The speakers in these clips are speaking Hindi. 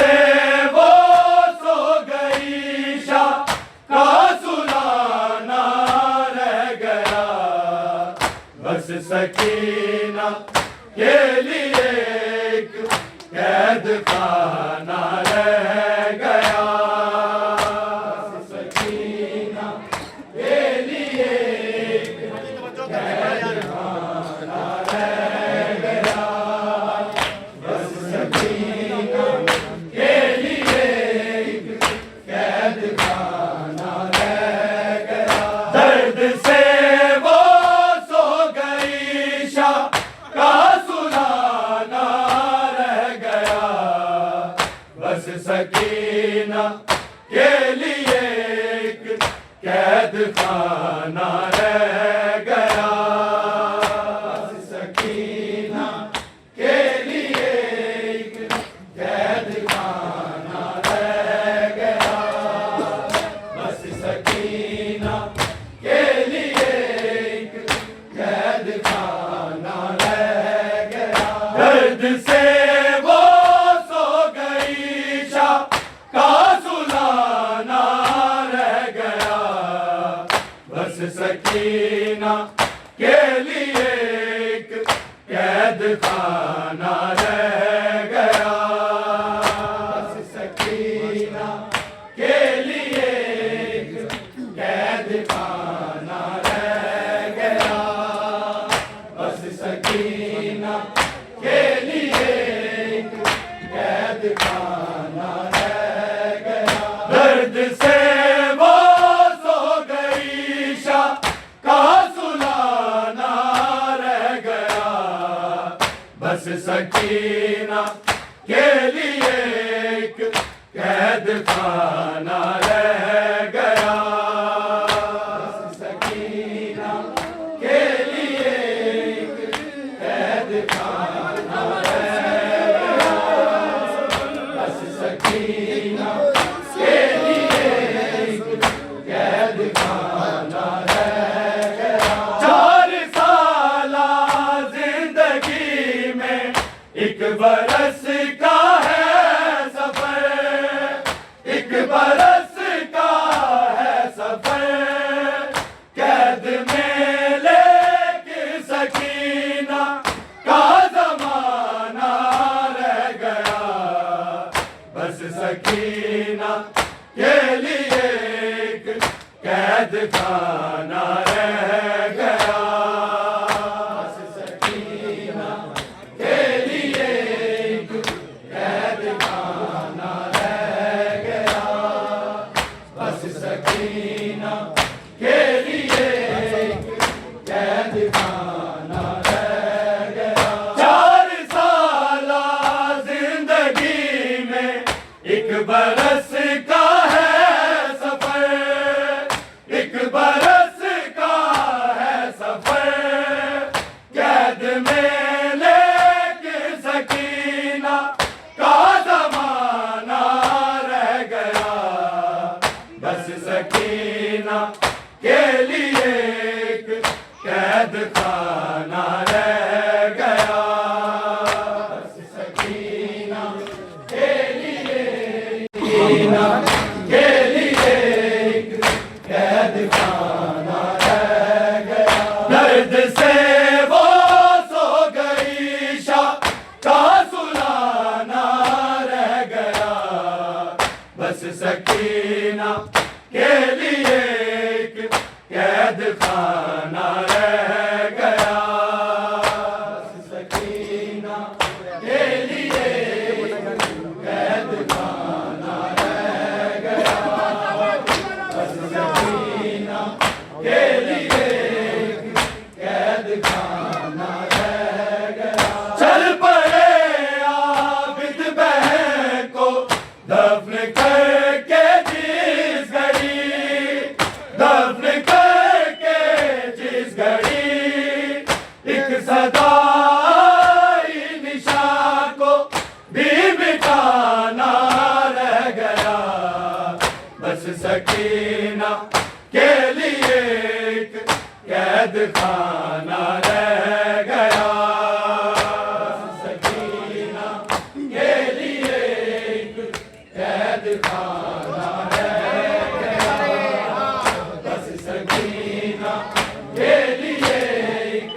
से वो सो गई शाह का सुलाना रह गया, बस सकीना के लिए एक कैद खाना रह गया, बस सकीना के लिए एक कैद खाना रह गया, बस सकीना के लिए एक कैद खाना रह गया। दर्द से वो सो गई शाह का सुलाना रह गया, बस सकीना के लिए एक कैद खाना रह गया, बस सकीना के लिए एक कैद खाना रह गया, बस सकीना के लिए एक कैद खाना रह गया। दर्द से वो सो गई शाह का सुलाना रह गया, बस सकीना के लिए एक कैद खाना रह गया, बस सकीना के लिए एक कैद खाना रह गया, बस सकीना के लिए एक कैद खाना रह गया। दर्द से वो सो गई शाह का सुलाना रह गया, बस सकीना के लिए एक कैद खाना रह गया, बस सकीना के लिए एक कैद खाना रह गया, बस सकीना के लिए एक कैद खाना रह गया। 4 साला जिंदगी में एक बरस का है सफर, एक बरस का है सफर, कैद में लेके सकीना का जमाना रह गया, बस सकीना के लिए एक कैद खाना रह गया, बस सकीना के लिए एक कैद खाना रह गया, बस सकीना के लिए एक कैद खाना रह गया। 4 साला जिंदगी में एक बरस का है सफर, एक बरस का है सफर, कैद में लेके सकीना का जमाना रह गया, बस सकीना के लिए एक कैद खाना रह गया, बस सकीना के लिए एक कैद खाना रह गया। दर्द से वो सो गई शाह का सुलाना रह गया, बस सकीना के लिए एक कैद खाना रह गया, बस सकीना के लिए एक कैद खाना रह गया, बस सकीना के लिए एक कैद खाना रह गया। चल पड़े आबिद बहन को दफन करके जिस घड़ी, दफन करके जिस घड़ी, एक सदाई निशान को भी मिटाना रह गया, बस सकीना के लिए एक कैद खाना रह गया, बस सकीना के लिए एक के लिए एक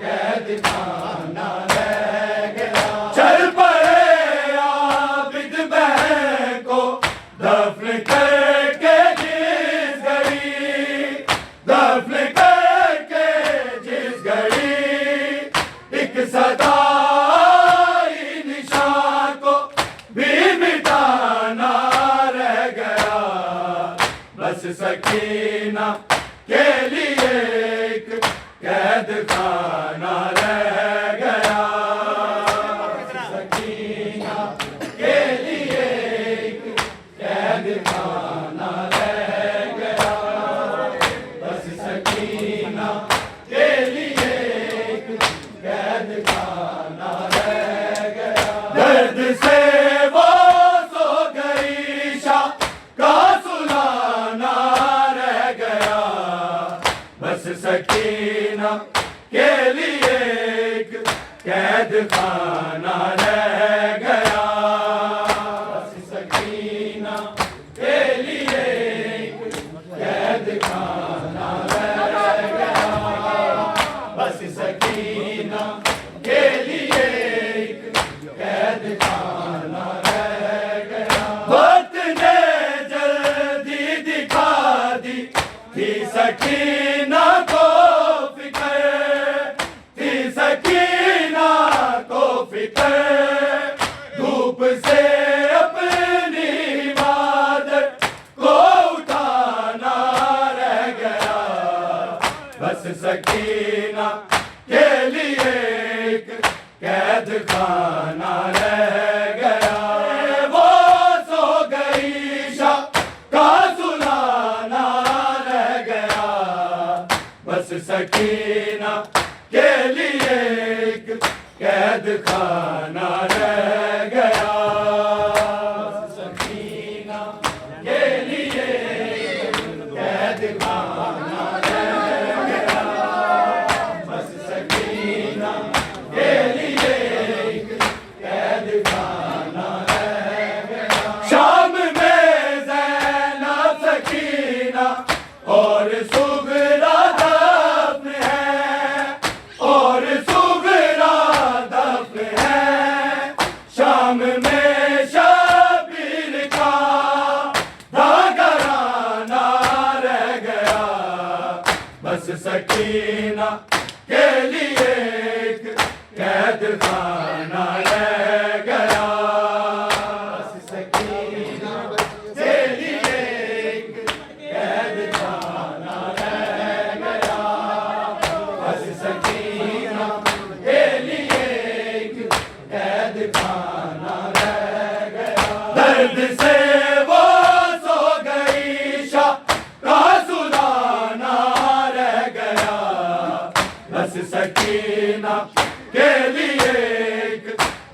कैद खाना रह गया। चल पड़े आबिद बहन को दफन करके जिस घड़ी, दफन करके जिस घड़ी एक सदाई निशान को भी मिटाना रह गया। बस सकीना के लिए एक कैद खाना रह गया। सकीना के लिए एक कैद खाना रह गया। बस सकीना के लिए एक कैद खाना रह गया। दर्द से वो सो गई शाह का सुलाना रह गया। बस सकीना के लिए एक कैद खाना रह गया। बस सकीना के लिए एक कैद खाना रह गया। बस सकीना के लिए एक कैद खाना रह गया। वक्त ने जल्दी दिखा दी थी सकीना को फिक्र, थी सकीना को फिक्र। धूप से अपनी इबादत को उठाना रह गया। बस सकीना के लिए एक कैद खाना रह गया। वो सो गई शाह का सुलाना रह गया। बस सकीना के लिए एक कैद खाना रह गया। बस सकीना के लिए एक कैद खाना रह गया। बस सकीना के लिए एक कैद खाना रह गया। शाम में ज़ैनब सकीना और सुगरा दफन है, और सुगरा दफन है। शाम में शबीर का धागराना रह गया। बस सकीना के लिए एक कैद खाना रह गया। बस सकीना के लिए एक कैद खाना रह गया। बस सकीना के लिए एक कैद खाना रह गया। दर्द से वो सो गई शाह का सुलाना रह गया। बस सकीना के लिए एक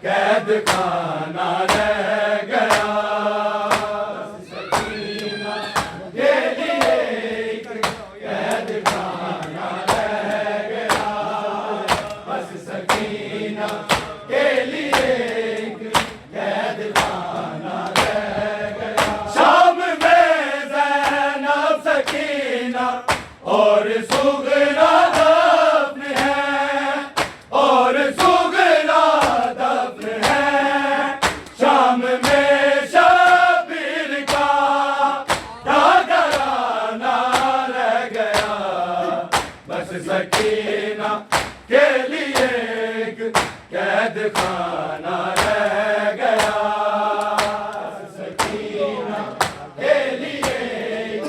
कैद खाना रह गया। बस सकीना के लिए एक कैद खाना रह गया। बस सकीना के लिए एक कैद खाना रह गया। शाम में ज़ैनब सकीना और सुगरा दफन है, और सुगरा दफन है। शाम में शबीर का धागराना रह गया। बस सकीना के लिए एक कैद खाना रह गया। बस सकीना के लिए एक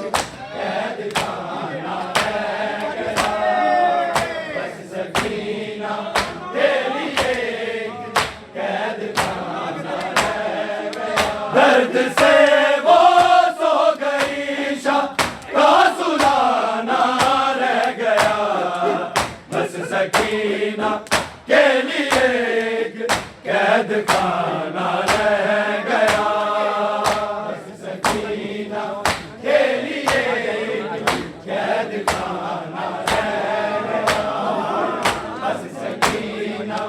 कैद खाना रह गया। बस सकीना के लिए एक कैद खाना रह गया। दर्द से वो सो गई शाह का सुलाना रह गया। बस सकीना के लिए एक कैद खाना रह गया। बस सकीना के लिए एक कैद खाना रह गया। बस सकीना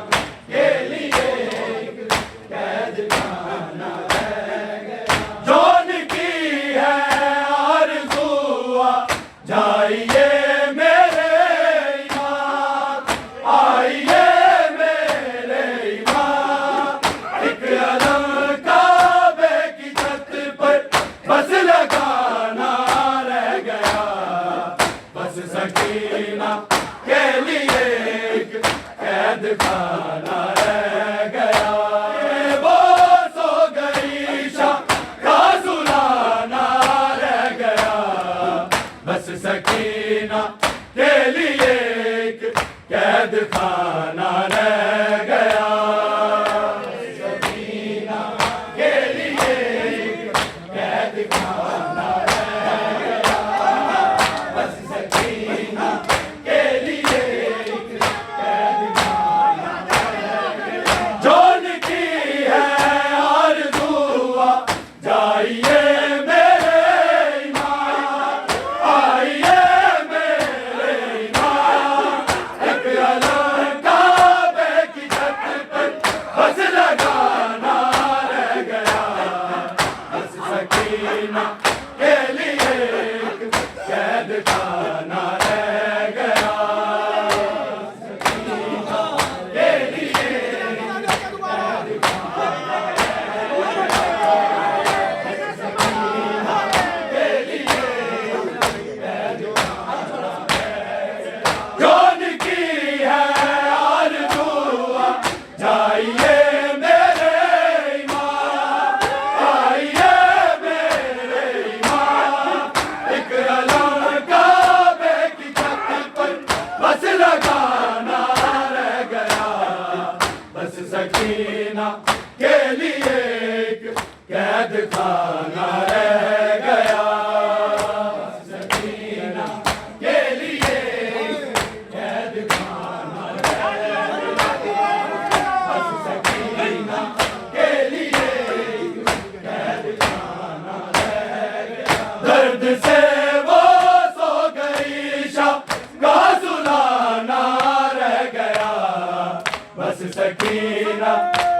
के लिए एक कैद खाना रह गया। जौन की है आरज़ू जाइए मेरे कैद खाना रह गया। वो सो गई शाह का सुलाना रह गया, बस सकीना के लिए एक कैद खाना रह गया। सकीना के लिए एक कैद खाना रह गया, बस सकीना के लिए एक कैद खाना रह गया। जोन की है आरज़ू जाइए मेरे इमाम, आइए मेरे इमाम, एक अलग काबे की छत पर बस लगाना रह गया, बस सकीना के लिए एक कैद खाना रह गया। सकीना के लिए एक कैद खाना रह गया, सकीना के लिए एक कैद खाना रह गया। जोन की है आरज़ू जाइए मेरे इमाम, आइए मेरे इमाम, एक अलग काबे की छत पर बस लगाना रह गया, बस सकीना के लिए एक कैद खाना रह गया। सकीना के लिए एक कैद खाना रह गया, बस सकीना के लिए एक कैद खाना रह गया। दर्द से वो सो गई शाह का सुलाना रह गया, बस सकीना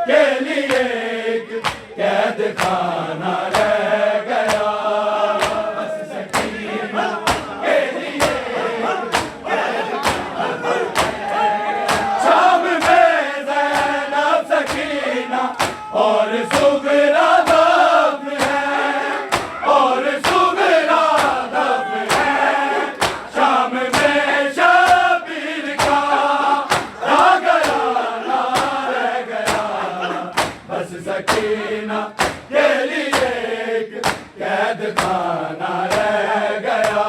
के लिए एक कैद खाना रह गया, बस सकीना के लिए एक कैद खाना रह गया। शाम में ज़ैनब सकीना और सुगरा दफ्न है, और सुगरा दफ्न है। शाम में शबीर का रागयाना रह गया, बस सकीना के लिए एक कैद खाना रह गया।